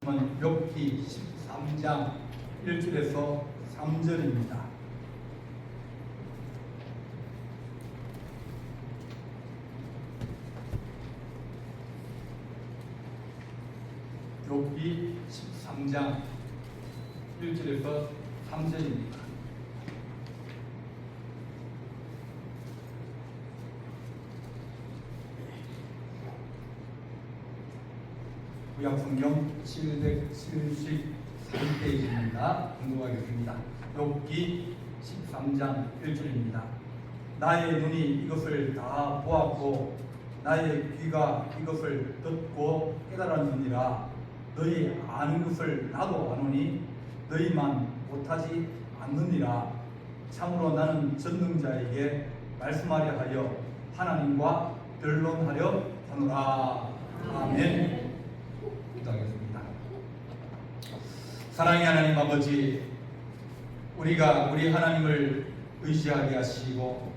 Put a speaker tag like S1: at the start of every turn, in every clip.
S1: 욥기 13장 1절에서 3절입니다. 욥기 13장 1절에서 3절입니다. 구약성경 773페이지입니다. 공부하겠습니다. 욥기 13장 1절입니다. 나의 눈이 이것을 다 보았고 나의 귀가 이것을 듣고 깨달았느니라. 너희 아는 것을 나도 아노니 너희만 못하지 않느니라. 참으로 나는 전능자에게 말씀하려 하여 하나님과 변론하려 하노라. 아멘. 기도하겠습니다. 사랑의 하나님 아버지, 우리가 우리 하나님을 의지하게 하시고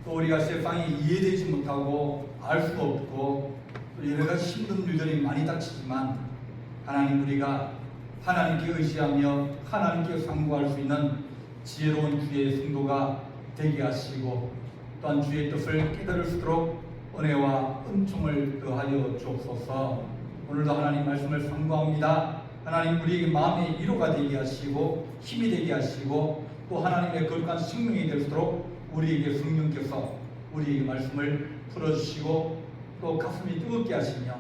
S1: 또 우리가 세상에 이해되지 못하고 알 수도 없고 또 여러 가지 힘든 일들이 많이 닥치지만 하나님, 우리가 하나님께 의지하며 하나님께 상고할 수 있는 지혜로운 주의 성도가 되게 하시고 또한 주의 뜻을 깨달을 수 있도록 은혜와 은총을 더하여 주옵소서. 오늘도 하나님 말씀을 상고합니다. 하나님, 우리에게 마음의 위로가 되게 하시고 힘이 되게 하시고 또 하나님의 거룩한 생명이 될 수 있도록 우리에게 성령께서 우리에게 말씀을 풀어주시고 또 가슴이 뜨겁게 하시며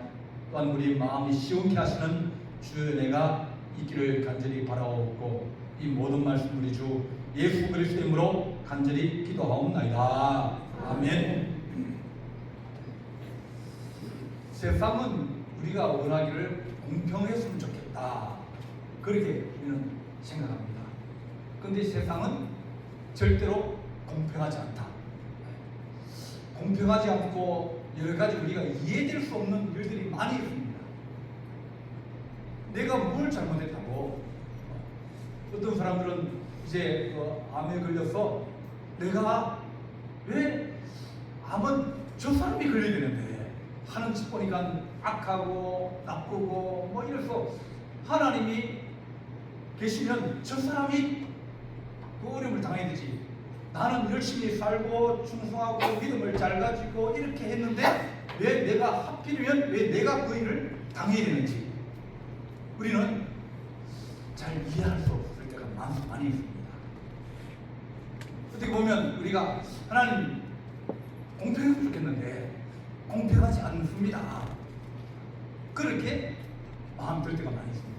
S1: 또한 우리 마음이 시원케 하시는 주의 은혜가 있기를 간절히 바라옵고 이 모든 말씀 우리 주 예수 그리스도의 이름으로 간절히 기도하옵나이다. 아멘. 세상은 우리가 원하기를 공평했으면 좋겠다, 그렇게 우리는 생각합니다. 그런데 세상은 절대로 공평하지 않다. 공평하지 않고 여러 가지 우리가 이해될 수 없는 일들이 많이 있습니다. 내가 뭘 잘못했다고. 어떤 사람들은 이제 암에 걸려서 내가 왜 암은 저 사람이 걸려야 되는데 하는 짓 보니까 악하고 나쁘고 뭐 이래서 하나님이 계시면 저 사람이 그 어려움을 당해야 되지, 나는 열심히 살고 충성하고 믿음을 잘 가지고 이렇게 했는데 왜 내가 하필이면 왜 내가 그 일을 당해야 되는지 우리는 잘 이해할 수 없을 때가 많이 있습니다. 어떻게 보면 우리가 하나님 공평했으면 좋겠는데 공평하지 않습니다, 그렇게 마음 들 때가 많이 있습니다.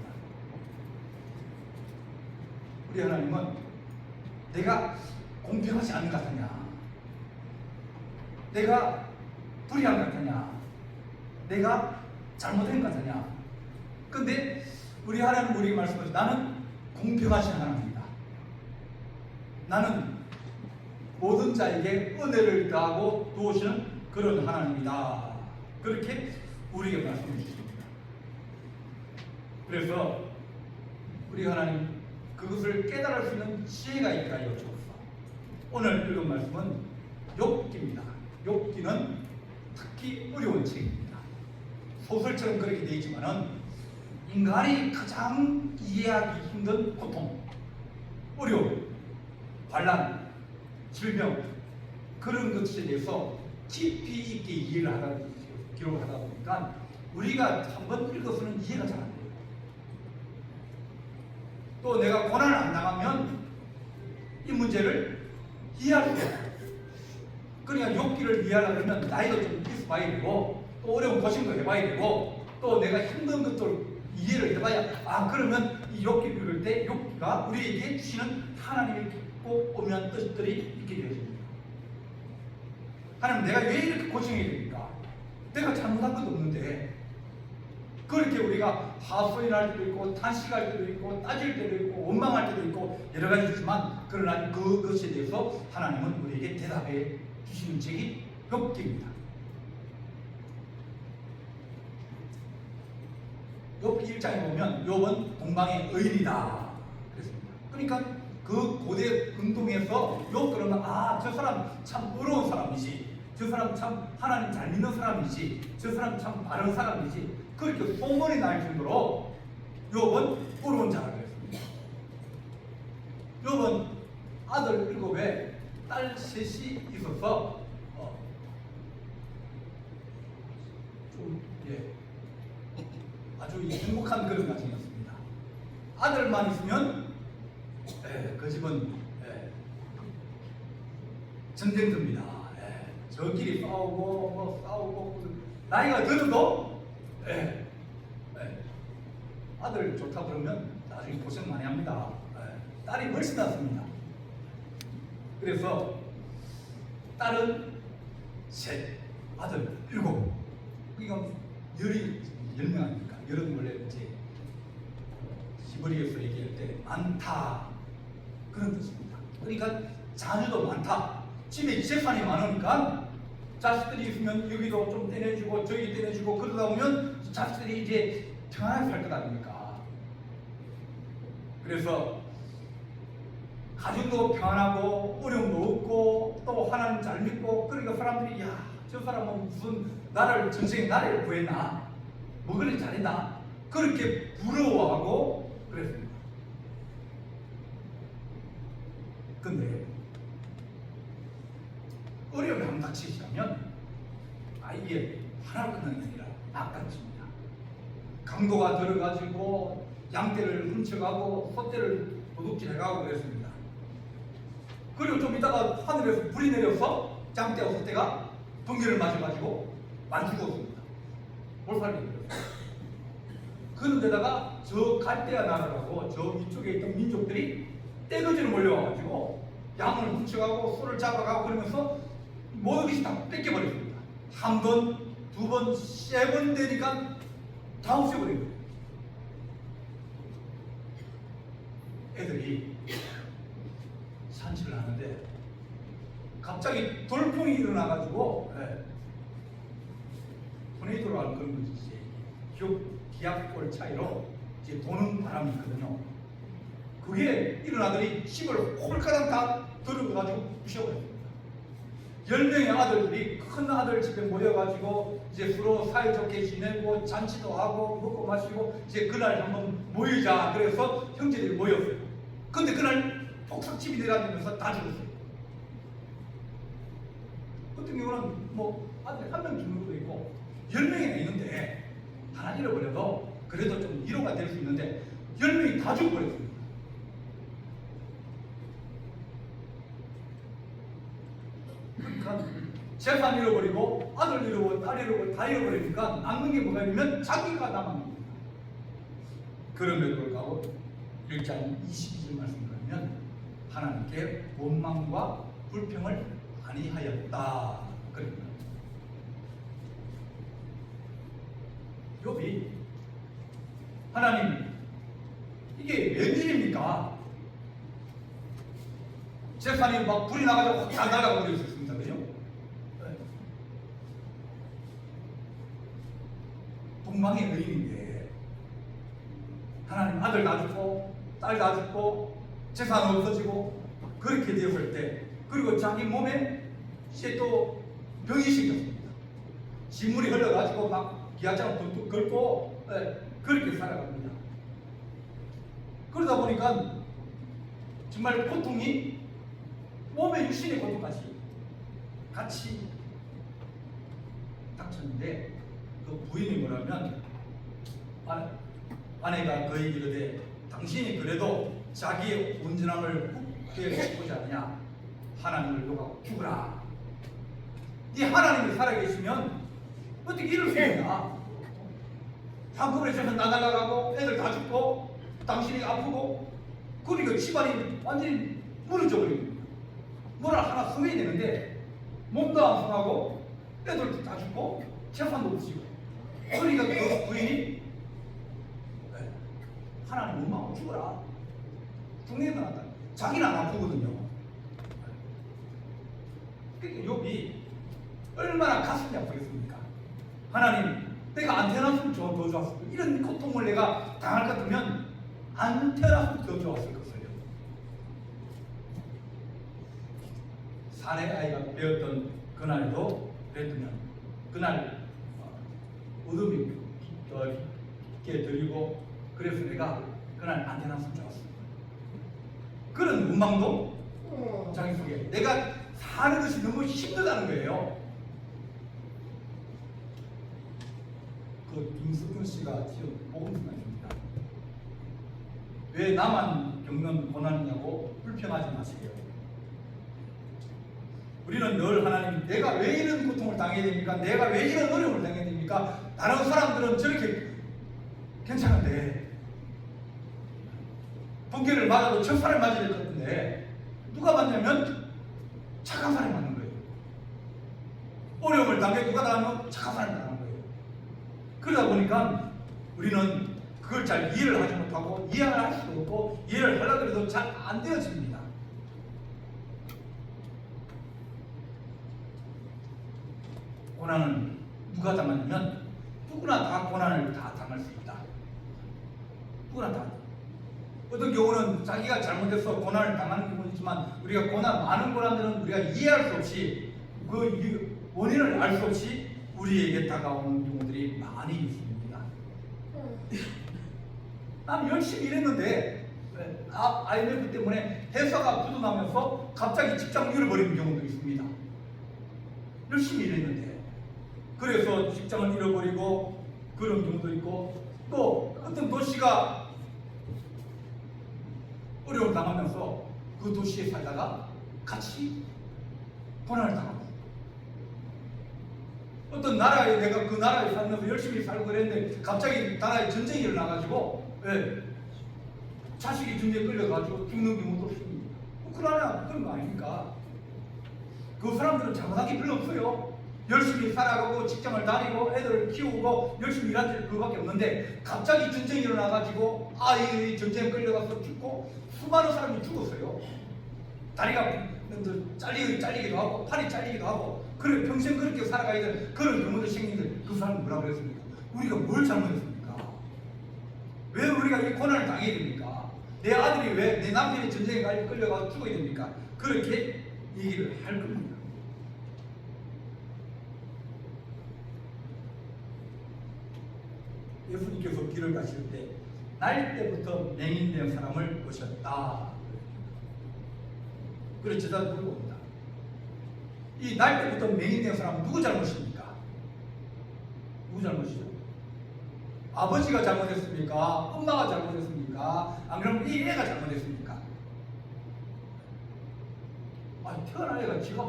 S1: 우리 하나님은 내가 공평하지 않은 것 같냐, 내가 불의한 것 같냐, 내가 잘못한 것 같냐. 근데 우리 하나님 우리에게 말씀하시죠. 나는 공평하신 하나님입니다. 나는 모든 자에게 은혜를 더하고 도우시는 그런 하나님이다, 그렇게 우리에게 말씀해 주십니다. 그래서 우리 하나님 그것을 깨달을 수 있는 지혜가 있게 하여 주옵소서. 오늘 읽은 말씀은 욥기입니다. 욥기는 특히 어려운 책입니다. 소설처럼 그렇게 되어 있지만은 인간이 가장 이해하기 힘든 고통, 어려움, 환난, 질병, 그런 것에 대해서 깊이 있게 이해를 하다, 기록을 하다 보니까 우리가 한번 읽어서는 이해가 잘 안 돼요. 또 내가 고난을 안 당하면 이 문제를 이해할 수 없어요. 그러니까 욥기를 이해하려면 나이도 좀 있어봐야 되고 또 어려운 고심도 해봐야 되고 또 내가 힘든 것들 이해를 해봐야 그러면 이 욥기를 읽을 때 욥기가 우리에게 주시는 하나님의 깊고 오묘한 뜻들이 있게 되어집니다. 하나님, 내가 왜 이렇게 고생해야 됩니까? 내가 잘못한 것도 없는데. 그렇게 우리가 하소연 할 때도 있고 탄식할 때도 있고 따질 때도 있고 원망할 때도 있고 여러 가지 있지만 그러나 그것에 대해서 하나님은 우리에게 대답해 주시는 책이 욥기입니다. 욥기 1장에 보면 욥은 동방의 의인이다 그랬습니다. 그러니까 그 고대 운동에서 욥 그러면 저 사람 참 어려운 사람이지, 저 사람 참 하나님 잘 믿는 사람이지, 저 사람 참 바른 사람이지, 그렇게 소문이 날 정도로 욥은 어려운 자라고 했습니다. 욥은 아들 7에 딸 3이 있어서 좀 아주 행복한 그런 가정이었습니다. 아들만 있으면 그 집은 전쟁터입니다. 저끼리 싸우고 싸우고 나이가 들어도 아들 좋다 그러면 나중에 고생 많이 합니다. 딸이 훨씬 낫습니다. 그래서 딸은 3, 아들 7. 그러니까 열명 아닙니까? 열은 원래 이제 히브리어에서 얘기할 때 많다 그런 뜻입니다. 그러니까 자녀도 많다. 집에 재산이 많으니까 자식들이 있으면 여기도 좀 떼내주고 저기 떼내주고 그러다 보면 자식들이 이제 평안하게 살 것 아닙니까? 그래서 가정도 평안하고 어려움도 없고 또 하나님 잘 믿고 그러니까 사람들이 야, 저 사람은 무슨 나를 전생에 나를 구했나? 뭐 그리 잘했나? 그렇게 부러워하고 그랬습니다. 근데 어려움이 한 닥치시면 이게 하나로 끝나는 게 아니라 악같습니다. 강도가 들어가지고 양떼를 훔쳐가고 소떼를 도둑질해가고 그랬습니다. 그리고 좀 이따가 하늘에서 불이 내려서 양떼와 소떼가 번개를 맞아가지고 많이 죽었습니다. 몰살이 되었어요. 그런데다가 저 갈대아 나라라고 저 위쪽에 있던 민족들이 떼거지로 몰려와가지고 양을 훔쳐가고 소를 잡아가고 그러면서 모든 것이 다 뺏겨버렸습니다. 한 번, 두 번, 3번 되니까 다 없애버린 거예요. 애들이 산책을 하는데 갑자기 돌풍이 일어나가지고 토네이도라는 그런 거지. 기압골 차이로 이제 도는 바람이 있거든요. 그게 일어나더니 집을 홀가닥 다 들어가지고 부셔버렸습니다. 10명의 아들들이 큰 아들 집에 모여가지고 이제 서로 사이좋게 지내고 잔치도 하고 먹고 마시고 이제 그날 한번 모이자 그래서 형제들이 모였어요. 근데 그날 폭삭집이 내려다니면서 다 죽었어요. 어떤 경우는 뭐 아들 1명 죽는 것도 있고 10명이나 있는데 하나 잃어버려도 그래도 좀 위로가 될 수 있는데 10명이 다 죽어버렸습니다. 그러니까 재산 잃어버리고 아들 잃어버리고 딸 잃어버리고 다 잃어버리니까 남는 게 뭐가 있냐면 자기가 남은 겁니다. 그럼에도 불구하고 1장 22절 말씀을 보면 하나님께 원망과 불평을 많이 하였다 그럽니다. 욥이 하나님 이게 웬일입니까? 재산이 막 불이 나가지고 확 다 날아가 버릴 수 있습니다. 그죠? 동방의 의인인데 하나님 아들 다 죽고 딸 다 죽고 재산 없어지고 그렇게 되었을 때 그리고 자기 몸에 이제 또 병이 생겼습니다. 진물이 흘러가지고 막 기아장 뚝뚝 긁고 그렇게 살아갑니다. 그러다 보니까 정말 고통이 몸의 육신의 고통까지 같이 닥쳤는데 그 부인이 뭐라면 아내가 그에게 이르되 당신이 그래도 자기의 온전함을 굳게 보지 않느냐 하나님을 욕하고 죽으라. 이 하나님이 살아계시면 어떻게 이럴 수 있냐? 한꺼번에 저는 나가고 애들 다 죽고 당신이 아프고 그러니까 집안이 완전히 무너져 버립니다. 뭐를 하나 섬해야 되는데 몸도 안 성하고 애들도 다 죽고 재산도 없이고 그러니까 그 부인이 하나님 원망하고 죽어라. 죽는 게 낫다. 자기는 안 아프거든요. 그러니까 욥이 얼마나 가슴이 아프겠습니까? 하나님 내가 안 태어났으면 더 좋았을 거예요. 이런 고통을 내가 당할 것 같으면 안 태어났으면 더 좋았을 것을요. 사내 아이가 배웠던 그날도 그랬더면 그날 어둠이 더 깊게 들이고 그래서 내가 그날 안 되나서 좋았어. 그런 원망도 자기 속에 내가 사는 것이 너무 힘들다는 거예요. 그 김석훈 씨가 지금 복음서입니다. 왜 나만 겪는 고난이냐고 불평하지 마세요. 우리는 늘 하나님, 내가 왜 이런 고통을 당해야 됩니까? 내가 왜 이런 어려움을 당해야 됩니까? 다른 사람들은 저렇게 괜찮은데 번개를 맞아도 첫사람이 맞아야 될 것 같은데 누가 맞냐면 착한 사람이 맞는 거예요. 어려움을 당해 누가 당하면 착한 사람이 당하는 거예요. 그러다 보니까 우리는 그걸 잘 이해를 하지 못하고 이해를 할 수도 없고 이해를 하려고 해도 잘 안 되어집니다. 고난은 누가 당하냐면 누구나 다 고난을 다 당할 수 있다. 누구나 다. 어떤 경우는 자기가 잘못해서 고난을 당하는 경우는 있지만 우리가 많은 고난들은 우리가 이해할 수 없이 그 원인을 알 수 없이 우리에게 다가오는 경우들이 많이 있습니다. 난 열심히 일했는데 IMF 때문에 회사가 부도나면서 갑자기 직장 잃어버리는 경우도 있습니다. 열심히 일했는데 그래서 직장을 잃어버리고 그런 경우도 있고 또 어떤 도시가 어려움을 당하면서 그 도시에 살다가 같이 고난을 당하고 어떤 나라에 내가 그 나라에 살면서 열심히 살고 그랬는데 갑자기 나라에 전쟁이 일어나가지고 자식이 전쟁에 끌려가지고 죽는 경우도 있습니다. 그런 거 아닙니까? 그 사람들은 잘못한 게 별로 없어요. 열심히 살아가고 직장을 다니고 애들을 키우고 열심히 일한 그거밖에 없는데 갑자기 전쟁이 일어나가지고 아이 전쟁에 끌려가서 죽고 수많은 사람이 죽었어요. 다리가 잘리기도 하고 팔이 잘리기도 하고 그래 평생 그렇게 살아가야 되는 그런 경우도 생기는데 그 사람은 뭐라고 그랬습니까? 우리가 뭘 잘못했습니까? 왜 우리가 이 고난을 당해야 됩니까? 내 아들이 왜 내 남편이 전쟁에 끌려가서 죽어야 됩니까? 그렇게 얘기를 할 겁니다. 예수님께서 길을 가실 때 날 때부터 맹인된 사람을 보셨다. 그래서 제자들 물어봅니다. 이 날 때부터 맹인된 사람은 누구 잘못입니까? 누구 잘못이죠? 아버지가 잘못했습니까? 엄마가 잘못했습니까? 안 그러면 이 애가 잘못했습니까? 태어난 애가 지가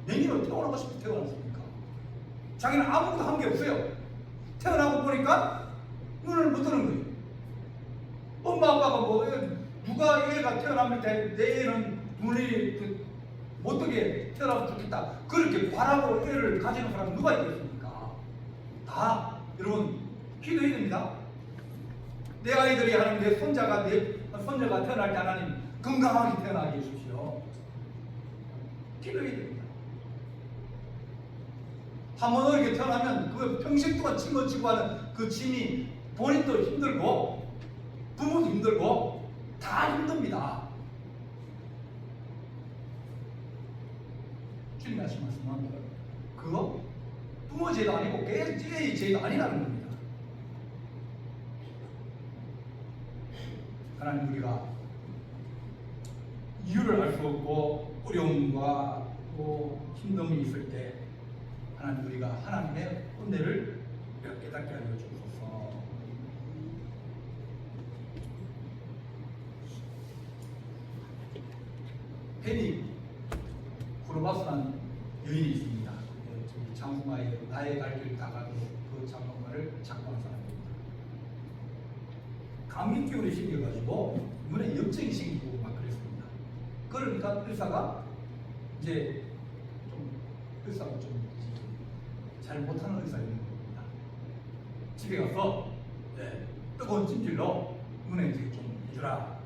S1: 맹인으로 태어나고 싶어 태어났습니까? 자기는 아무것도 한 게 없어요. 태어나고 보니까 눈을 못 뜨는 거예요. 엄마 아빠가 누가 애가 태어나면 내 애는 눈이 못 뜨게 태어나면 좋겠다 그렇게 바라고 애를 가지는 사람은 누가 있겠습니까? 다 여러분 기도해야 됩니다. 내 아이들이 하나님 내 손자가 태어날 때 하나님 건강하게 태어나게 해주십시오. 기도해야 됩니다. 한번 어렵게 태어나면 그 평생 동안 짊어지고 하는 그 짐이 본인도 힘들고 부모도 힘들고 다 힘듭니다. 주님 하신 말씀은 그거 부모 죄도 아니고 애의 죄도 아니라는 겁니다. 하나님 우리가 이유를 알 수 없고 어려움과 또 힘듦이 있을 때 하나님 우리가 하나님의 은혜를 깨닫게 하여 주옵소서. 페니 쿠르바스라는 여인이 있습니다. 저기 장수마에 나의 갈 길 다가도 그 장수마를 작곡한 사람입니다. 감기 기운이 생겨가지고 눈에 염증이 생기고 막 그랬습니다. 그러니까 의사가 이제 의사가 좀 잘 못하는 의사였는 겁니다. 집에 가서 뜨거운 찜질로 눈에 이제 좀 해주라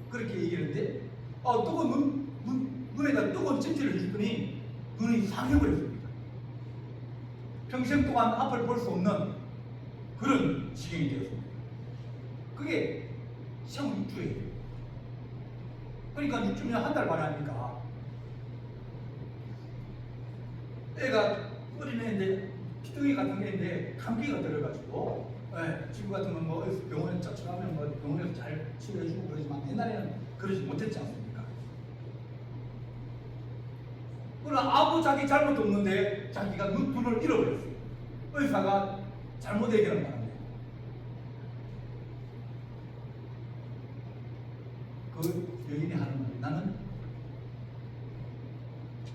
S1: 그렇게 얘기했는데 뜨거운 눈에다 뜨거운 찜질을 해줬더니 눈이 상해버렸습니다. 평생 동안 앞을 볼 수 없는 그런 지경이 되었습니다. 그게 시험 6주예요. 그러니까 6주면 한 달 반 아닙니까? 애가 어린애인데 피둥이 같은 게 있는데 감기가 들어가지고 지금 같으면 뭐 병원에 쫓아가면 뭐 병원에서 잘 치료해주고 그러지만 옛날에는 그러지 못했지 않습니까? 그러나 아무 자기 잘못도 없는데 자기가 눈을 잃어버렸어요. 의사가 잘못 얘기하는 바람에 그 여인이 하는 말이 나는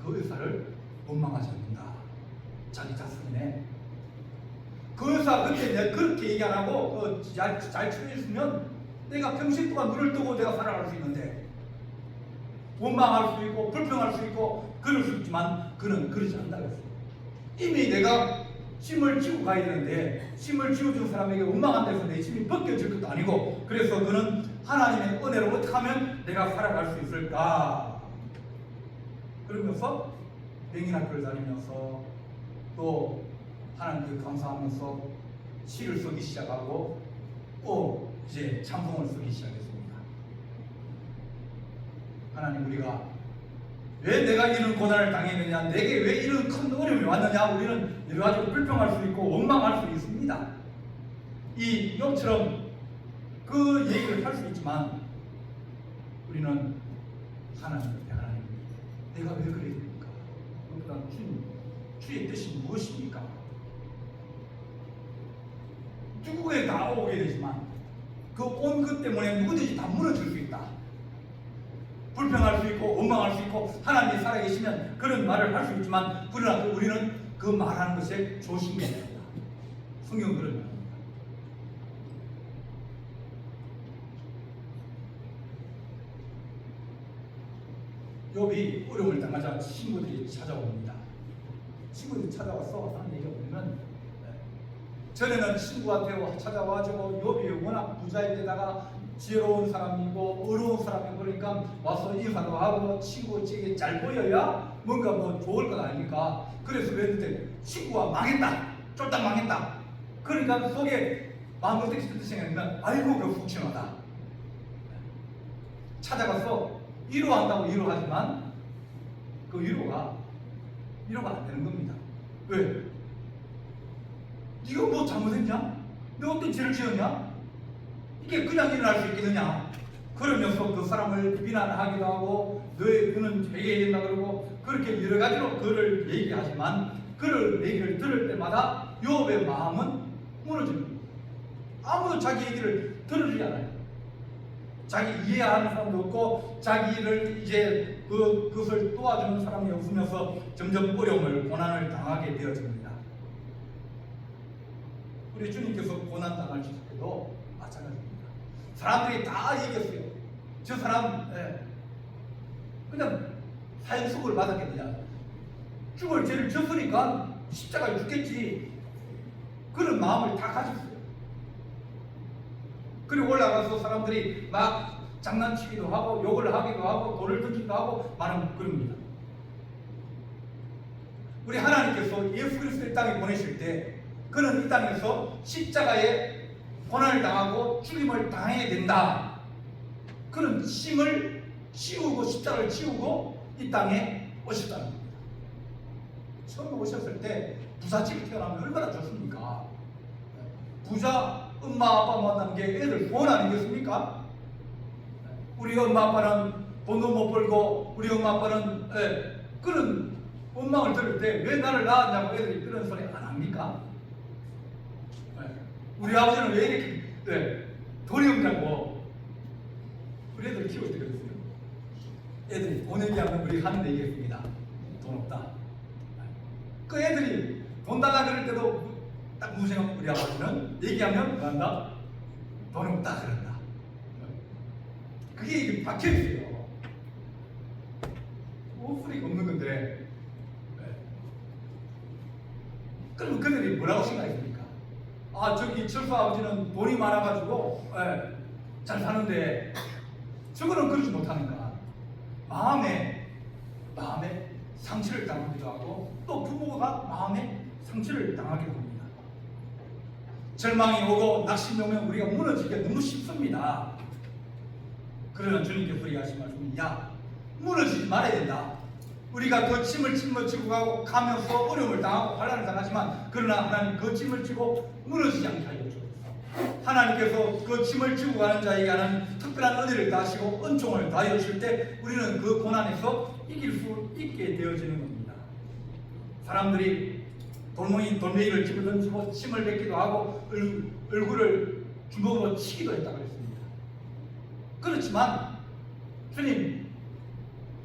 S1: 그 의사를 원망하지 않는다. 자기 자신이네. 그 의사 그때 내가 그렇게 얘기 안 하고 잘 치료했으면 내가 평생 동안 눈을 뜨고 내가 살아갈 수 있는데 원망할 수 있고 불평할 수 있고 그럴 수 있지만 그는 그러지 않는다 그랬어요. 이미 내가 심을 지고 가야 되는데 심을 지어준 사람에게 원망한다 해서 내 심이 벗겨질 것도 아니고 그래서 그는 하나님의 은혜로 어떻게 하면 내가 살아갈 수 있을까? 그러면서 맹인학교를 다니면서 또 하나님께 감사하면서 시를 쓰기 시작하고 또 이제 찬송을 쓰기 시작했습니다. 하나님 우리가 왜 내가 이런 고난을 당했느냐, 내게 왜 이런 큰 어려움이 왔느냐, 우리는 여러 가지로 불평할 수 있고 원망할 수 있습니다. 이 욥처럼 그 얘기를 할 수 있지만 우리는 하나님 내가 왜 그래야 됩니까? 그러니까 주의 뜻이 무엇입니까? 누구에 다 오게 되지만 그 온 것 때문에 누구든지 다 무너질 수 있다. 불평할 수 있고 원망할 수 있고 하나님이 살아계시면 그런 말을 할 수 있지만 그러나 우리는 그 말하는 것에 조심해야 됩니다. 성경은 그런 말입니다. 욥이 어려움을 당하자 친구들이 찾아옵니다. 친구들이 찾아와서 하는 얘기가 뭐냐면 전에는 친구한테 찾아와가지고 욥이 워낙 부자인데다가 지혜로운 사람이고 어려운 사람이고 그러니까 와서 인사도 하고 친구에게 잘 보여야 뭔가 뭐 좋을 것 아닙니까? 그래서 그랬는데 친구가 망했다, 쫄딱 망했다. 그러니까 속에 마음 어떻게 생각하면 아이고 그 훅신하다. 찾아가서 위로한다고 위로하지만 그 위로가 안 되는 겁니다. 왜? 네가 뭐 잘못했냐? 내가 어떤 죄를 지었냐? 이게 그냥 일어날 수 있겠느냐? 그러면서 그 사람을 비난하기도 하고 그는 회개해야 된다 그러고 그렇게 여러 가지로 그를 얘기하지만 그를 얘기를 들을 때마다 욥의 마음은 무너집니다. 아무도 자기 얘기를 들어주지 않아요. 자기 이해하는 사람도 없고 자기를 이제 그것을 도와주는 사람이 없으면서 점점 어려움을 고난을 당하게 되어집니다. 우리 주님께서 고난 당하실 때도 마찬가지입니다. 사람들이 다 얘기했어요. 저 사람 그냥 사형수고를 받았겠느냐, 죽을 죄를 졌으니까 십자가에 죽겠지, 그런 마음을 다 가졌어요. 그리고 올라가서 사람들이 막 장난치기도 하고 욕을 하기도 하고 돌을 던지기도 하고 많은 그럽니다. 우리 하나님께서 예수 그리스도를 땅에 보내실 때 그는 이 땅에서 십자가에 고난을 당하고 죽임을 당해야 된다. 그는 심을 치우고 십자가를 치우고 이 땅에 오셨다는 겁니다. 처음 오셨을 때 부잣집에 태어나면 얼마나 좋습니까? 부자 엄마 아빠 만나는 게 애들 돈 아니겠습니까? 우리 엄마 아빠는 돈도 못 벌고 우리 엄마 아빠는 그런 원망을 들을 때 왜 나를 낳았냐고 애들이 그런 소리 안 합니까? 우리 아버지는 왜 이렇게 돈이 없냐고 우리 애들 키울 때 그랬어요. 애들이 돈 얘기하면 우리 하는 얘기했습니다. 돈 없다. 그 애들이 돈 달라 그럴 때도 딱 무슨 생각, 우리 아버지는 얘기하면 뭐 한다? 돈 없다 그런다. 그게 이게 박혀있어요. 소리가 없는 건데 그럼 그들이 뭐라고 생각했습니까? 아 저기 철수 아버지는 돈이 많아가지고 잘 사는데 저거는 그러지 못하니까 마음에 상처를 당하기도 하고 또 부모가 마음에 상처를 당하게 됩니다. 절망이 오고 낙심이 오면 우리가 무너지기가 너무 쉽습니다. 그러나 주님께서 우리가 하신 말씀은 무너지지 말아야 된다. 우리가 그 짐을 짊어지고 가면서 어려움을 당하고 환난을 당하지만 그러나 하나님 그 짐을 지고 무너지지 않게 하여 주옵소서. 하나님께서 그 짐을 지고 가는 자에게 하는 특별한 은혜를 다하시고 은총을 다하여 주실 때 우리는 그 고난에서 이길 수 있게 되어지는 겁니다. 사람들이 돌멩이를 집어 던지고 침을 뱉기도 하고 얼굴을 주먹으로 치기도 했다고 했습니다. 그렇지만 주님,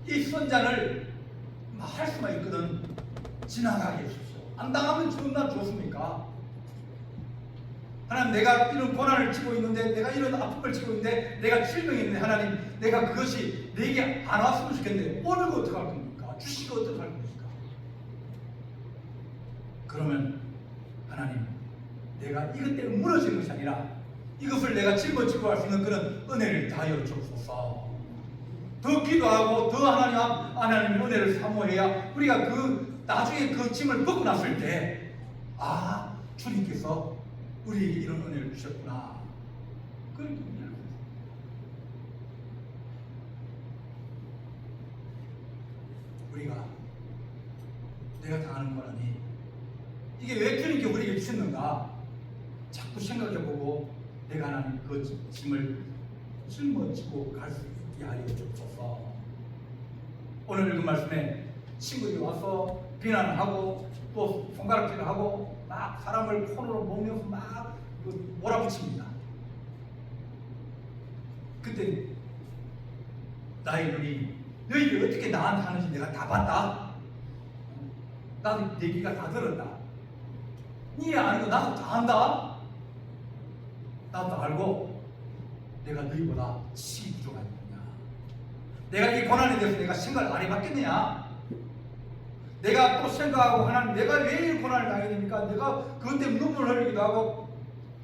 S1: 이 선잔을 할 수만 있거든 지나가게 해주십시오. 안 당하면 죽나 좋습니까? 하나님, 내가 이런 고난을 지고 있는데, 내가 이런 아픔을 지고 있는데, 내가 질병이 있는데, 하나님, 내가 그것이 내게 안 왔으면 좋겠는데 오늘 거 어떡할 겁니까? 주시고 어떡할 겁니까? 그러면 하나님, 내가 이것 때문에 무너지는 것이 아니라 이것을 내가 짊어지고 갈 수 있는 그런 은혜를 다하여 주옵소서. 더 기도하고 더 하나님의 은혜를 사모해야 우리가 나중에 그 짐을 벗고 났을 때, 아, 주님께서 우리에게 이런 은혜를 주셨구나. 그런 기분이 나요. 우리가 내가 당하는 고난이 이게 왜 주님께 우리에게 주셨는가 자꾸 생각해보고 내가 하나님 그 짐을 짊어지고 갈 수 있게 하여 주옵소서. 오늘 읽은 말씀에 친구들이 와서 비난을 하고 또 손가락질을 하고 막 사람을 폰으로 먹으면서 막 몰아붙입니다. 그때 나의 눈이 너희들이 어떻게 나한테 하는지 내가 다 봤다. 나도 내 귀가 다 들었다. 니 아는 거 나도 다 안다. 나도 알고 내가 너희보다 치 부족한 거냐. 내가 이 고난에 대해서 내가 생각을 안 해봤겠느냐. 내가 또 생각하고 하나님, 내가 왜 이 고난을 당해야 됩니까? 내가 그것 때문에 눈물을 흘리기도 하고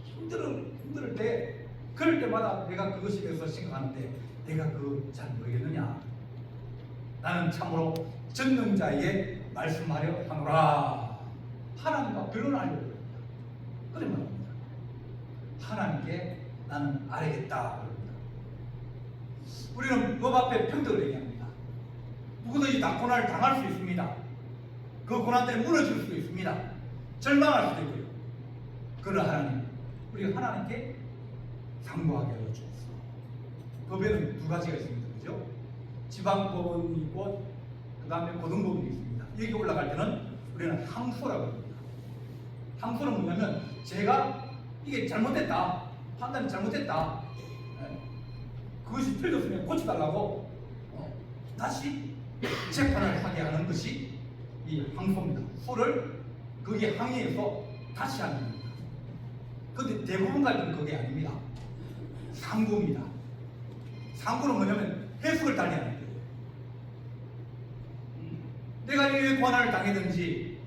S1: 힘들 때, 그럴 때마다 내가 그것에 대해서 생각하는데 내가 그거 잘 모르겠느냐. 나는 참으로 전능자에게 말씀하려 하노라. 하나님과 변론하려고 합니다. 그래 말합니다. 하나님께 나는 알겠다. 우리는 법 앞에 평등을 얘기합니다. 누구든지 다 고난을 당할 수 있습니다. 그 고난 때문에 무너질 수도 있습니다. 절망할 수도 있고요. 그러나 하나님, 우리가 하나님께 상고하게 하여 주옵소서. 법에는 두 가지가 있습니다. 그죠? 지방법원이 있고 그 다음에 고등법원이 있습니다. 여기 올라갈 때는 우리는 항소라고 합니다. 항소는 뭐냐면 제가 이게 잘못됐다, 판단이 잘못됐다, 그것이 틀렸으면 고쳐달라고 다시 재판을 하게 하는 것이 이 항소입니다. 소를 거기에 항의해서 다시 하는 겁니다. 그런데 대부분 갈등은 그게 아닙니다. 상고입니다. 상고는 뭐냐면 해석을 달리하는 거예요. 내가 왜 고난을 당했는지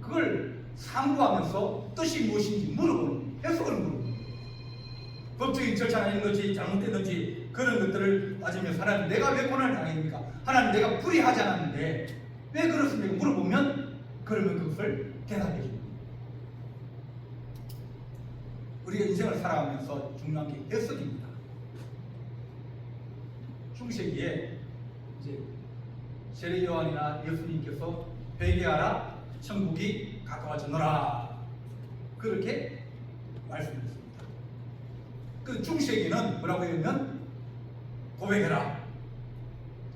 S1: 그걸 상고하면서 뜻이 무엇인지 물어보는, 해석을 물어보는 거예요. 법적인 절차가 있는지 잘못됐는지 그런 것들을 따지면서 하나님, 내가 왜 고난을 당했습니까? 하나님, 내가 불의하지 않았는데 왜 그렇습니까? 물어보면 그러면 그것을 대답해 줍니다. 우리가 인생을 살아가면서 중요한 게 해석입니다. 중세기에 이제 세례 요한이나 예수님께서 회개하라, 천국이 가까워졌노라, 그렇게 말씀드렸습니다. 그 중세기는 뭐라고 하냐면 고백해라,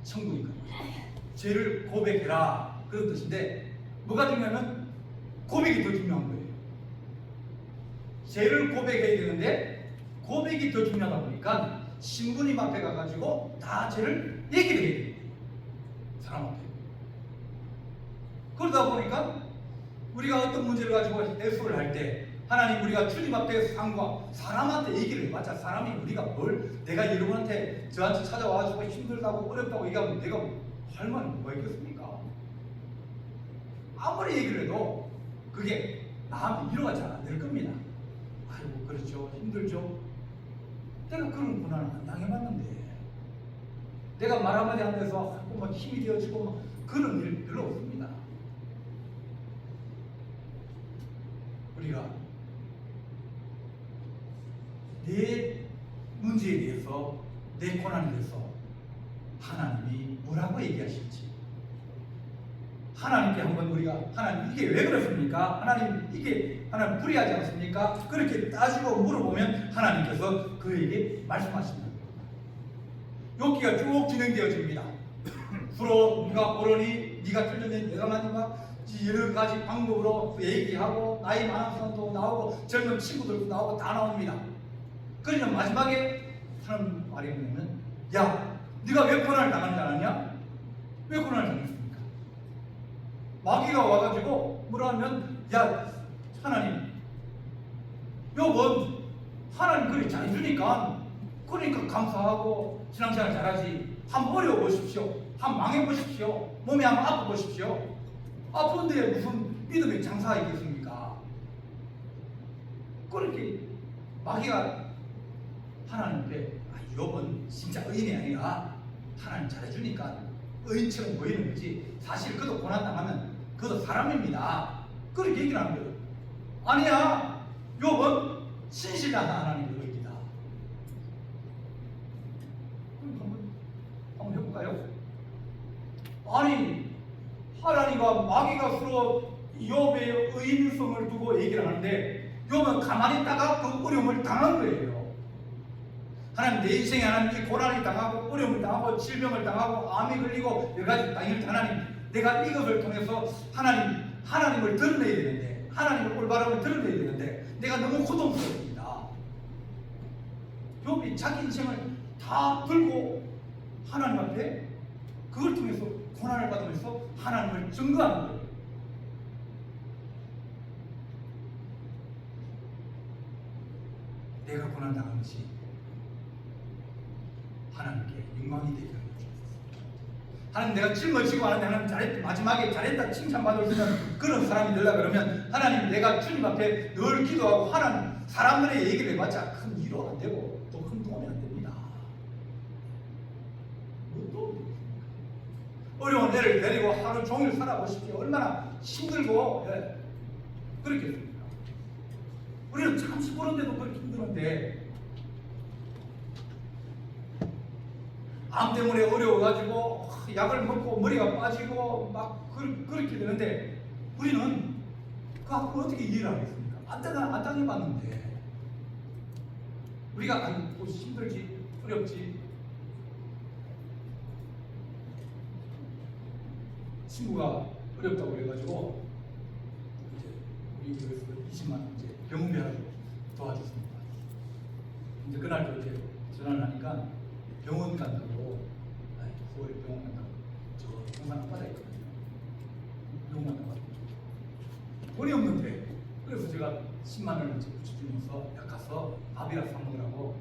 S1: 천국이 가까워, 죄를 고백해라, 그런 뜻인데 뭐가 중요하면 고백이 더 중요한 거예요. 죄를 고백해야 되는데 고백이 더 중요하다 보니까 신부님 앞에 가가지고 다 죄를 얘기를 해야 돼요. 사람 앞에. 그러다 보니까 우리가 어떤 문제를 가지고 해소를 할 때 하나님, 우리가 주님 앞에 상과 사람한테 얘기를 해봤자 사람이 우리가 뭘, 내가 여러분한테 저한테 찾아와가지고 힘들다고 어렵다고 얘기하면 내가 할 말은 뭐가 있겠습니까? 아무리 얘기를 해도 그게 마음이 위로가 잘 안 될 겁니다. 아이고 그렇죠, 힘들죠. 내가 그런 고난을 안 당해봤는데, 내가 말 한마디 하면서 막 힘이 되어지고 막 그런 일 별로 없습니다. 우리가 내 문제에 대해서, 내 고난에 대해서 하나님이 뭐라고 얘기하실지 하나님께 한번 우리가 하나님 이게 왜 그렇습니까? 하나님 이게 하나님 불의하지 않습니까? 그렇게 따지고 물어보면 하나님께서 그에게 말씀하십니다. 욥기가 쭉 진행되어집니다. 서로 누가 옳으니 네가 틀렸니 내가 맞는가 여러 가지 방법으로 얘기하고 나이 많은 사람도 나오고 젊은 친구들도 나오고 다 나옵니다. 그러면 마지막에 하나님 말이 뭐냐면 야 네가 왜 고난을 당하지 않았냐? 왜 고난을 당했습니까? 마귀가 와가지고 뭐라 하면 야 하나님 요번 하나님 그리 잘해주니까 그러니까 감사하고 신앙생활 잘하지 한번 어려워 보십시오. 한번 망해 보십시오. 몸이 한번 아파 보십시오. 아픈데 무슨 믿음의 장사가 있겠습니까? 그렇게 마귀가 하나님께 욥은 진짜 의인이 아니라 하나님 잘해주니까 의인처럼 보이는 거지 사실 그도 고난당하면 그도 사람입니다. 그렇게 얘기를 하는 거예요. 아니야 욥은 신실한 하나님의 의인이다. 한번 해볼까요? 아니 하나님과 마귀가 서로 욥의 의인성을 두고 얘기를 하는데 욥은 가만히 있다가 그 어려움을 당한 거예요. 하나님 내 인생에 하나님 이 고난을 당하고 어려움을 당하고 질병을 당하고 암이 걸리고 여러 가지 당일 하나님 내가 이것을 통해서 하나님을 드러내야 되는데 하나님을 올바름을 드러내야 되는데 내가 너무 고통스럽습니다. 욥이 자기 인생을 다 들고 하나님 앞에 그걸 통해서 고난을 받으면서 하나님을 증거하는 거예요. 내가 고난당한 것이 하나님께 영광이 되게 하는 거죠. 하나님 내가 짊어지고 하는데 하나님 잘했다 마지막에 잘했다 칭찬받을 수 있는 그런 사람이 되려고 그러면 하나님 내가 주님 앞에 늘 기도하고 하나님 사람들의 얘기를 해봤자 큰 위로 안 되고 또 큰 도움이 안 됩니다. 또 어려운 애를 데리고 하루 종일 살아보십시오. 얼마나 힘들고 그렇겠습니까? 우리는 잠시 보는데도 그렇게 힘드는데 암 때문에 어려워가지고 약을 먹고 머리가 빠지고 막 그렇게 되는데 우리는 그거 어떻게 이해를 하겠습니까? 안 당해봤는데 우리가 뭐 힘들지 어렵지 친구가 어렵다고 해가지고 이제 우리 교회에서 20만 원 이제 병원비 하라고 도와줬습니다. 이제 그날 이렇게 전화를 하니까 병원 간다고 서울 병원 간다고 저 동산 앞바다에 있거든요. 병원 간다고 돈이 없는데 그래서 제가 10만 원을 붙여주면서 약 가서 밥이라도 사 먹으라고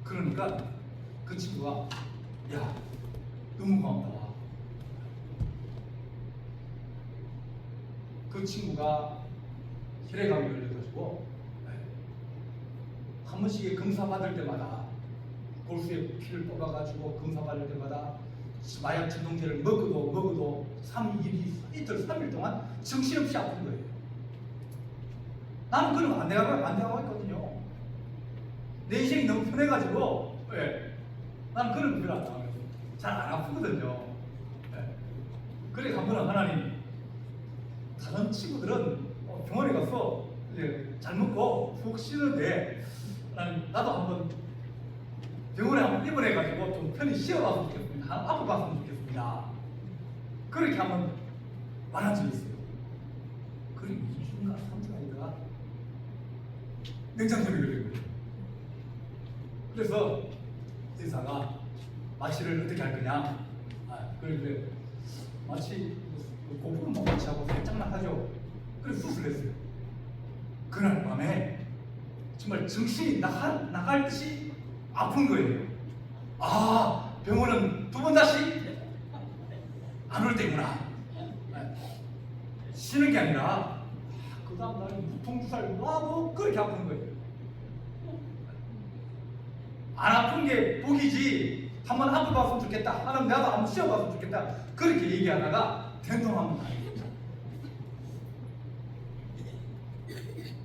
S1: 그러니까 그 친구가 야 너무 고맙다. 그 친구가 혈액암이 걸려가지고 한 번씩 검사 받을 때마다 골수에 피를 뽑아가지고 검사 받을 때마다 마약 진통제를 먹어도 3일, 3일 동안 정신없이 아픈 거예요. 나는 그런 거 안 되고 했거든요. 내 인생이 너무 편해가지고 나는 그런 거 별로 안 당하고 잘 안 아프거든요. 그래 한 번은 하나님 다른 친구들은 병원에 가서 이제 잘 먹고 푹 쉬는데 나도 한번 병원에 한번 입원해가지고 좀 편히 쉬어봤으면 좋겠습니다. 아파봤으면 좋겠습니다. 그렇게 한번 말한 적이 있어요. 그리고 2주인가 3주 아닌가 냉장염이 걸린 거예요. 그래서 의사가 마취를 어떻게 할 거냐 그래 마취 고부는 못 마취하고 살짝만 하죠. 그래서 수술을 했어요. 그날 밤에 정말 정신이 나갈 듯이 아픈 거예요. 아 병원은 두 번 다시 안 올 때구나. 쉬는 게 아니라 그 다음 날 무통주사를 놔도 그렇게 아픈 거예요. 안 아픈 게 복이지 한번 아파봤으면 좋겠다. 하나님 나도 한번 쉬어봤으면 좋겠다. 그렇게 얘기하다가 된통하면 아닙니다.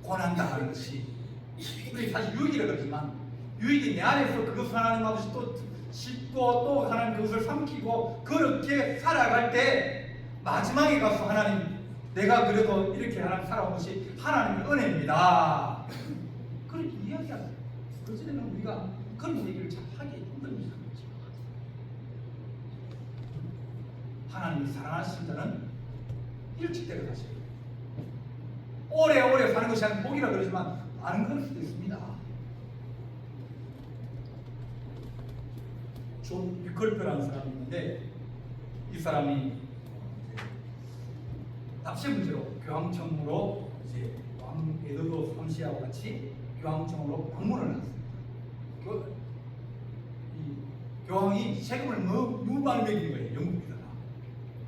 S1: 고난당하는 것이 우리 사실 유익이라 그러지만 유익이 내 안에서 그것을 하나님 아버지 또 씹고 또 하나님 그것을 삼키고 그렇게 살아갈 때 마지막에 가서 하나님, 내가 그래도 이렇게 하나님 살아온 것이 하나님의 은혜입니다. 그렇게 이야기하세요. 그전에는 우리가 그런 얘기를 잘 하기 힘듭니다. 하나님이 사랑하신 자는 일찍 데려가셔요. 오래오래 사는 것이 아니라 복이라 그러지만 많은 걸 수도 있습니다. 존 위컬프라는 사람이 있는데, 이 사람이 납세 문제로 교황청으로 이제 왕 에드워드 3세하고 같이 교황청으로 방문을 했습니다. 이 교황이 세금을 너무 많이 매긴 거예요, 영국에다가.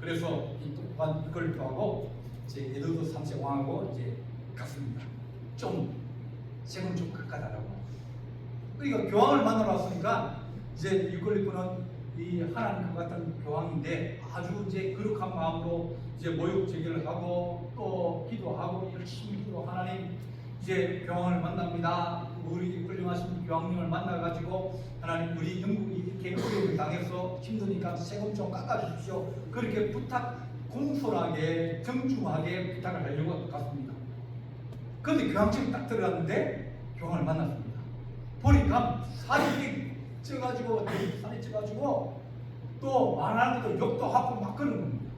S1: 그래서 이 또한 위컬프하고 이제 에드워드 3세 왕하고 이제 갔습니다. 좀 세금 좀 깎아달라고. 그러니까 교황을 만나러 왔으니까 이제 위컬프는 이 하나님 그 같은 교황인데 아주 이제 거룩한 마음으로 이제 모욕 제기를 하고 또 기도하고 열심히 기도, 하나님 이제 교황을 만납니다. 우리 훌륭하신 교황님을 만나가지고 하나님, 우리 영국이 이렇게 어려움을 당해서 힘드니까 세금 좀 깎아주십시오. 그렇게 부탁, 공손하게 정중하게 부탁을 하려고 갔습니다. 그런데 교황청에 딱 들어갔는데 교황을 만났습니다. 보니까 사진이 쪄가지고 살이 쪄가지고 또 말하는 것도 욕도 하고 막 그러는 겁니다.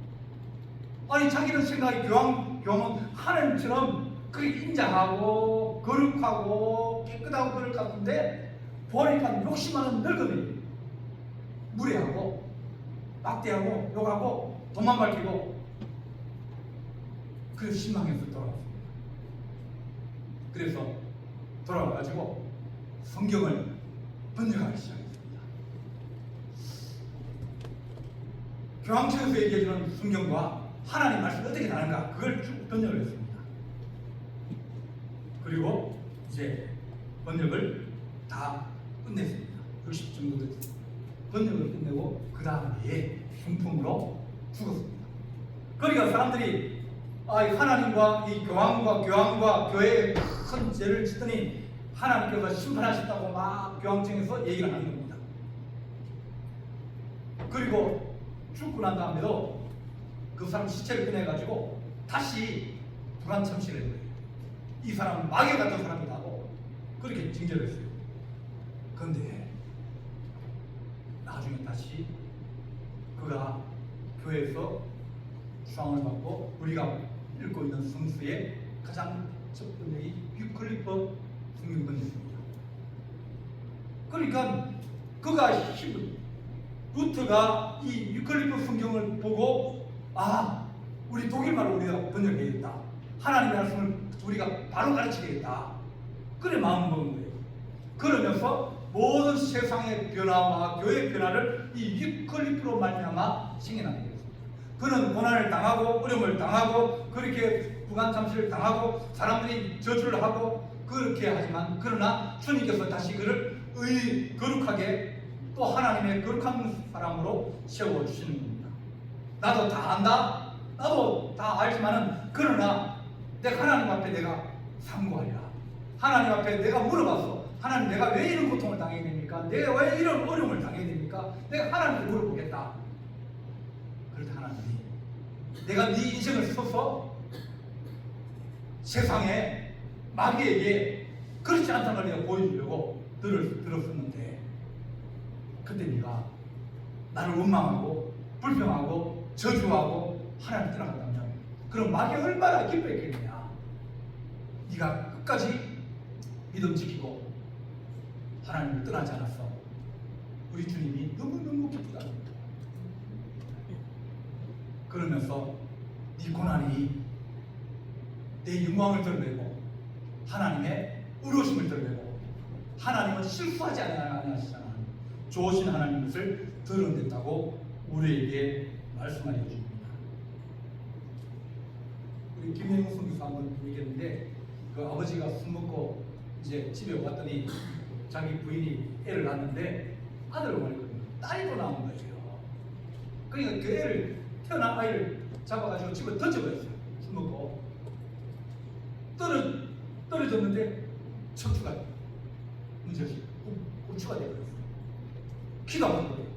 S1: 아니, 자기는 생각이 교황은 하나님처럼 그렇게 인자하고 거룩하고 깨끗하고 그럴 것 같은데 보니까 욕심하는 늙은이, 무례하고 막대하고 욕하고 돈만 밝히고, 그래서 실망해서 돌아왔습니다. 그래서 돌아와가지고 성경을 번역하기 시작했습니다. 교황청에서 얘기해주는 성경과 하나님 말씀이 어떻게 다른가, 그걸 쭉 번역을 했습니다. 그리고 이제 번역을 다 끝냈습니다. 60 정도 됐습니다. 번역을 끝내고 그 다음에 순품으로 죽었습니다. 그러니까 사람들이 하나님과 이 교황과 교회에 큰 죄를 짓더니 하나님께서 심판하셨다고 막 교황청에서 얘기를 하는 겁니다. 그리고 죽고 난 다음에도 그 사람 시체를 꺼내가지고 다시 불안 참시를 했어요. 이 사람은 마귀 같은 사람이라고 그렇게 징계를 했어요. 그런데 나중에 다시 그가 교회에서 수상을 받고 우리가 읽고 있는 성수의 가장 첫 번역이 위클리프 성경 번역입니다. 그러니까 그가 루트가 이 위클리프 성경을 보고 우리 독일말로 우리가 번역해야겠다. 하나님의 말씀을 우리가 바로 가르치겠다. 그래 마음 먹은 거예요. 그러면서 모든 세상의 변화와 교회의 변화를 이 위클리프로 말미암아 생겨나게 되었습니다. 그는 고난을 당하고 어려움을 당하고 그렇게 부관참시를 당하고 사람들이 저주를 하고 그렇게 하지만, 그러나 주님께서 다시 그를 거룩하게 또 하나님의 거룩한 사람으로 세워주시는 겁니다. 나도 다 안다, 나도 다 알지만은, 그러나 내가 하나님 앞에 내가 상고하리라. 하나님 앞에 내가 물어봤어. 하나님, 내가 왜 이런 고통을 당해야 됩니까? 내가 왜 이런 어려움을 당해야 됩니까? 내가 하나님께 물어보겠다. 그럴 때 하나님이 내가 네 인생을 써서 세상에 마귀에게 그렇지 않다는 걸 내가 보여주려고 들었었는데, 그때 네가 나를 원망하고 불평하고 저주하고 하나님을 떠나간다면 그럼 마귀가 얼마나 기뻐했겠느냐. 네가 끝까지 믿음 지키고 하나님을 떠나지 않았어. 우리 주님이 너무너무 기쁘다. 그러면서 네 고난이 내 영광을 드러내고 하나님의 의로우심을 드러내고 하나님은 실수하지 않으시잖아. 좋으신 하나님 것을 드러냈다고 우리에게 말씀하여 줍니다. 우리 김영우 선교사 한번 얘기했는데, 그 아버지가 술 먹고 이제 집에 왔더니 자기 부인이 애를 낳았는데 아들을 원했거든요. 딸이 또 나온 거예요. 그러니까 그 애를, 태어난 아이를 잡아가지고 집에 던져버렸어요. 술 먹고 떨어졌는데 척추가 문제지, 고추가 되어버렸어요. 키가 안 거예요.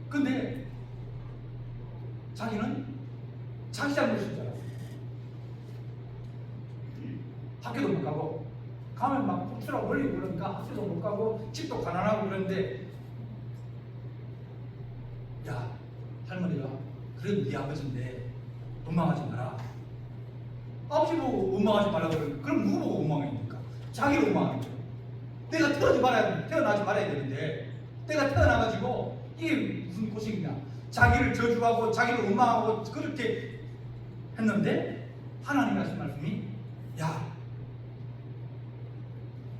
S1: 근데 자기 잘못인 줄 알았어요. 학교도 못 가고 가면 막 폭주라 올리고 그러니까 학교도 못 가고 집도 가난하고 그러는데 야 할머니가 그래도 네 아버지인데 원망하지 마라. 아버지 보고 원망하지 말라 그러면 그럼 누구 보고 원망합니까? 자기를 원망하는 거예요. 내가 태어나지 말아야 되는데 내가 태어나가지고 이게 무슨 고생이냐. 자기를 저주하고 자기를 원망하고 그렇게 했는데 하나님 하신 말씀이 야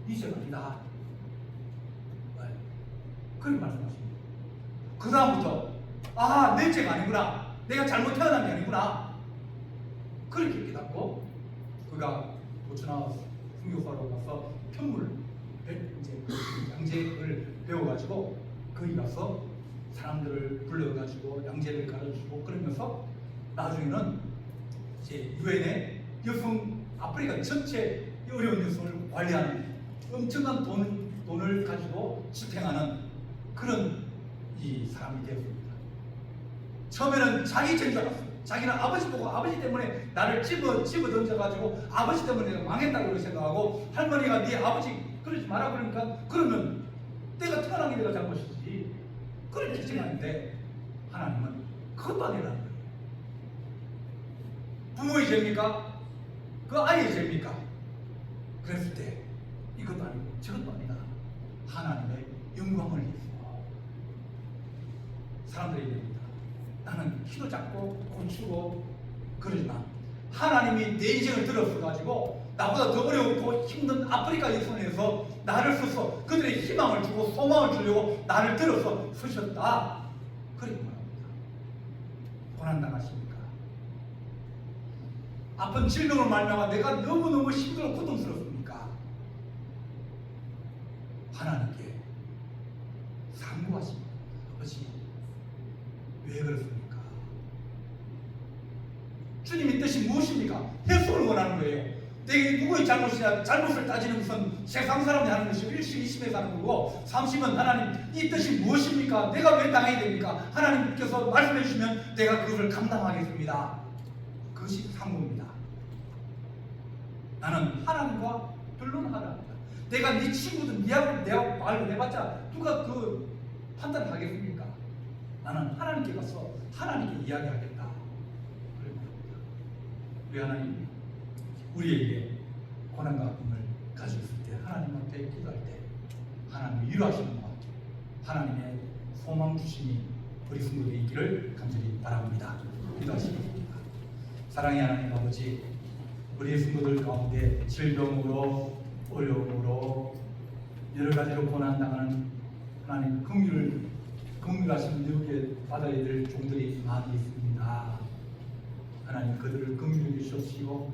S1: 네 죄가 아니다. 그렇게 말씀하십니다. 그 다음부터 아 내 죄가 아니구나. 내가 잘못 태어난 게 아니구나. 그렇게 깨닫고 그가 고추나 순교사로 가서 편물 이제 양재를 배워가지고 거기 가서 사람들을 불러가지고 양재를 가르치고 그러면서 나중에는 이제 유엔의 여성 아프리카 전체 어려운 여성을 관리하는 엄청난 돈을 가지고 집행하는 그런 이 사람이 되었습니다. 처음에는 자기 죄인 줄 알았어요. 자기는 아버지 보고 아버지 때문에 나를 집어 던져가지고 아버지 때문에 내가 망했다고 생각하고 할머니가 네 아버지 그러지 마라 그러니까 그러면 내가 태어난 게 내가 잘못이지 그렇게 생각하는데 하나님은 그것도 아니라는 거예요. 부모의 죄입니까? 그 아이의 죄입니까? 그랬을 때 이것도 아니고 저것도 아니다. 하나님의 영광을 위해서 사람들이 얘기합니다. 나는 키도 작고 곤추고 그러지만 하나님이 내 인생을 들었어가지고 나보다 더 어렵고 힘든 아프리카 여성에서 나를 써서 그들의 희망을 주고 소망을 주려고 나를 들어서 쓰셨다. 그렇게 말합니다. 고난당하십니까? 아픈 질병을 말미암아 내가 너무너무 힘들고 고통스럽습니까? 하나님께 상고하십니다. 아버지 왜 그렇습니까? 주님의 뜻이 무엇입니까? 해석을 원하는 거예요. 내게 누구의 잘못이냐? 잘못을 따지는 것은 세상 사람이 하는 것이고 1심 2심에서 하는 거고 3심은 하나님 이 뜻이 무엇입니까? 내가 왜 당해야 됩니까? 하나님께서 말씀해 주시면 내가 그것을 감당하겠습니다. 그것이 상고입니다. 나는 하나님과 변론하랍니다. 내가 네 친구든 네하고 내하고 말을 해봤자 누가 그 판단하겠습니까? 나는 하나님께 가서 하나님께 이야기하겠다. 그런 겁니다. 우리 하나님 우리에게 고난과 아픔을 가지고 있을 때 하나님 앞에 기도할 때 하나님이 위로하시는 것 하나님의 소망 주심이 우리 성도들이 있기를 간절히 바랍니다. 기도하시겠습니다. 사랑의 하나님 아버지 우리 성도들 가운데 질병으로 어려움으로 여러 가지로 고난당하는 하나님 긍휼하신 이렇게 받아야 될 종들이 많이 있습니다. 하나님 그들을 긍휼히 주시옵시고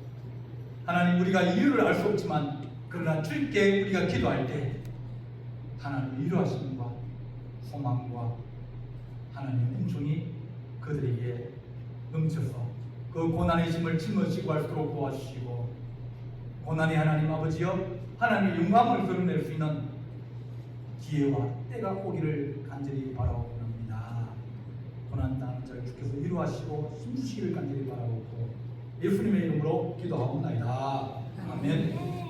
S1: 하나님 우리가 이유를 알 수 없지만 그러나 주님께 우리가 기도할 때 하나님 위로하심과 소망과 하나님의 은총이 그들에게 넘쳐서 그 고난의 짐을 짊어지고 할 수 있도록 도와주시고 고난의 하나님 아버지여 하나님의 영광을 드러낼 수 있는 기회와 때가 오기를 간절히 바라옵니다. 고난당하는 자를 주께서 위로하시고 힘주시기를 간절히 바라옵고 예수님의 이름으로 기도하옵나이다. 아멘.